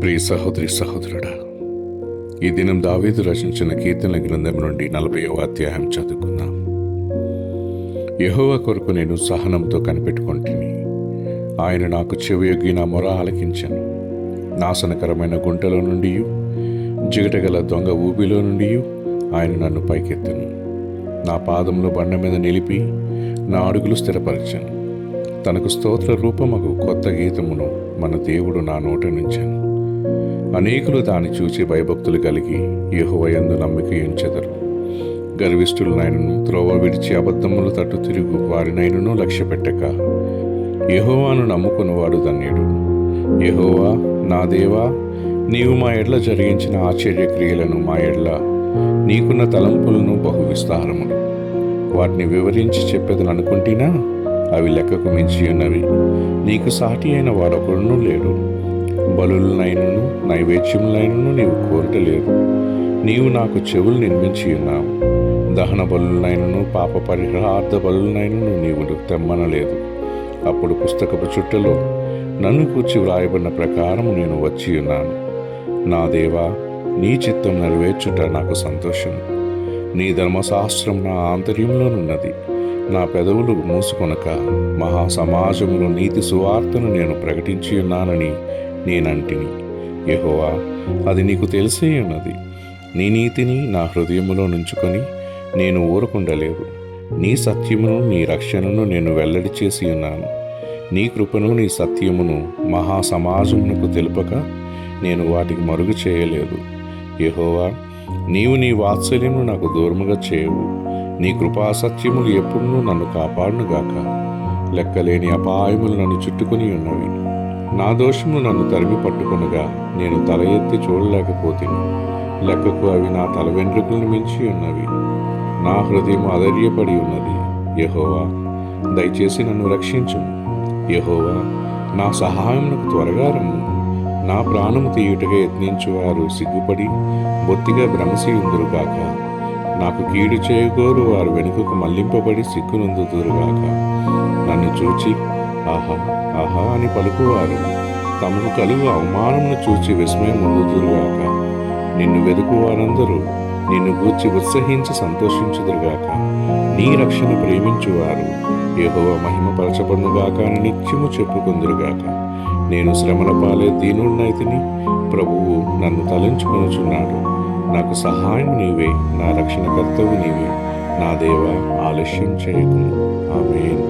ప్రియ సహోదరి సహోదరుడా, ఈ దినం దావీదు రచించిన కీర్తనల గ్రంథం నుండి 40వ అధ్యాయం చదువుకుందాం. యెహోవా కొరకు నేను సహనంతో కనిపెట్టుకొంటిని. ఆయన నాకు చెవియొగ్గి నా మొర ఆలకించెను. నాశనకరమైన గుంటలో నుండి, జిగటగల దొంగ ఊబిలో నుండి ఆయన నన్ను పైకెత్తెను. నా పాదంలో బండ మీద నిలిపి నా అడుగులు స్థిరపరిచాను. తనకు స్తోత్ర రూపమగు కొత్త గీతమును మన దేవుడు నా నోట నుంచెను. అనేకులు దాన్ని చూచి భయభక్తులు కలిగి యెహోవా యందు నమ్మిక ఉంచెదరు. గర్విష్ఠులనైనను, త్రోవ విడిచి అబద్ధములు తట్టు తిరుగు వారినైనను లక్ష్యపెట్టక యెహోవాను నమ్ముకున్నవాడు ధన్యుడు. యెహోవా నా దేవా, నీవు మా ఎడ్ల జరిగించిన ఆశ్చర్యక్రియలను, మా ఎడ్ల నీకున్న తలంపులను బహు విస్తారములు. వాటిని వివరించి చెప్పేదని అనుకుంటున్నా, అవి లెక్కకు మించి ఉన్నవి. నీకు సాటి అయిన వాడొకడునూ లేడు. బలులనైనను నైవేద్యములైనను నీవు కోరటలేదు. నీవు నాకు చెవులు నిర్మించి ఉన్నావు. దహన బలులనైనను పాప పరిహారార్థ బలులనైనను నీవు తెమ్మనలేదు. అప్పుడు పుస్తకపు చుట్టలో నన్ను కూర్చి వ్రాయబడిన ప్రకారము నేను వచ్చి ఉన్నాను. నా దేవా, నీ చిత్తం నెరవేర్చుట నాకు సంతోషం. నీ ధర్మశాస్త్రం నా ఆంతర్యంలోనున్నది. నా పెదవులు మూసుకొనక మహాసమాజములో నీతి సువార్తను నేను ప్రకటించి ఉన్నానని నేనంటిని. యెహోవా, అది నీకు తెలిసే ఉన్నది. నీ నీతిని నా హృదయములో నుంచుకొని నేను ఊరకుండలేదు. నీ సత్యమును, నీ రక్షణను నేను వెల్లడి చేసి ఉన్నాను. నీ కృపను, నీ సత్యమును మహాసమాజమునకు తెలుపక నేను వాటికి మరుగు చేయలేదు. యెహోవా, నీవు నీ వాత్సల్యమును నాకు దూరముగా చేయవు. నీ కృపాసత్యములు ఎప్పుడూ నన్ను కాపాడునుగాక. లెక్కలేని అపాయములు నన్ను చుట్టుకొని ఉన్నవి. నా దోషము నన్ను తరిమి పట్టుకొనగా నేను తల ఎత్తి చూడలేకపోతిని. లెక్కకు అవి నా తల వెంట్రుకలను మించి ఉన్నవి. నా హృదయం అధైర్యపడి ఉన్నది. యెహోవా, దయచేసి నన్ను రక్షించుము. యెహోవా, నా సహాయమునకు త్వరగా రమ్ము. నా ప్రాణము తీయుటగా యత్నించువారు సిగ్గుపడి బొత్తిగా భ్రమసియుందురుగాక. నాకు కీడు చేయగోరు వారు వెనుకకు మళ్లింపబడి సిగ్గునందుదురుగాక. నన్ను చూచి ఆహా ఆహా అని పలుకువారు తమకు కలుగు అవమానమును చూచి విస్మయం పొందుదురుగాక. నిన్ను వెదుకు వారందరూ నిన్ను గూర్చి ఉత్సహించి సంతోషించుదురుగాక. నీ రక్షణ ప్రేమించువారు యెహోవా మహిమపరచబడునుగాక అని నిత్యము చెప్పుకొందురుగాక. నేను శ్రమల పాలే దీనుడినైతిని. ప్రభువు నన్ను తలంచుకొనుచున్నాడు. నాకు సహాయం నీవే, నా రక్షణకర్తవు నీవే. నా దేవా, ఆలస్యం చేయకుము. ఆమేన్.